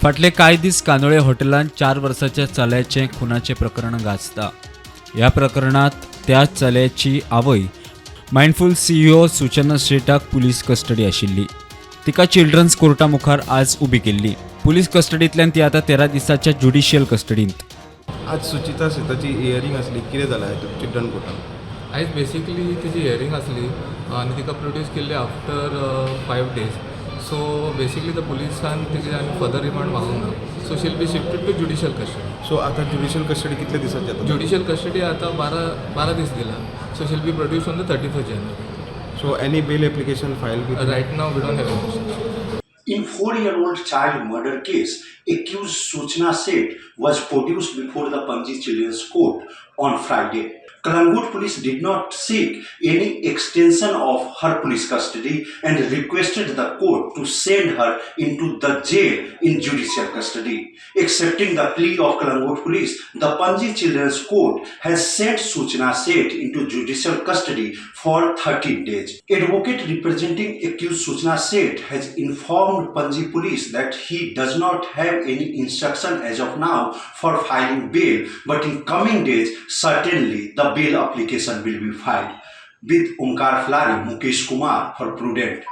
फाटले कांय दीस कांदोळे हॉटेलांत 4 वर्सांच्या चल्याचें खुनाचें प्रकरण गाजता. ह्या प्रकरणात त्या चल्याची आवय मायंडफुल CEO सुचना स्टेटाक पुलीस कस्टडी आशिल्ली. तिका चिल्ड्रन्स कोर्टा मुखार आज उबी केल्ली. पुलीस कस्टडींतल्यान ती आतां 13 दिसांच्या ज्युडिशियल कस्टडींत. आज सुचिता सेताची हियरिंग आसली, कितें जालां चिल्ड्रन कोर्टान? आयज बेसिकली तिची हियरिंग आसली आनी तिका प्रोड्यूस केल्ली after 5 days. So basically the पुलिसान तिचे आनी फर्दर रिमांड मागूंक ना. So she'll be shifted to judicial custody. So आतां ज्युडिशियल कस्टडी कितले दिसांची जाता? ज्युडिशियल कस्टडी आतां 12 दीस दिला. So she'll be produce on the 31st January. So any bail application file with? Right now we don't have any. In 4-year-old child murder case, accused Suchana Seth was produced before the Panji Children's Court on Friday. Kalangut police did not seek any extension of her police custody and requested the court to send her into the jail in judicial custody. Accepting the plea of Kalangut police, the Panji Children's Court has sent Suchana Seth into judicial custody for 13 days. Advocate representing accused Suchana Seth has informed Panji police that he does not have any instruction as of now for filing bail, but in coming days, certainly the bail application will be filed. With Omkar Flari, Mukesh Kumar for Prudent.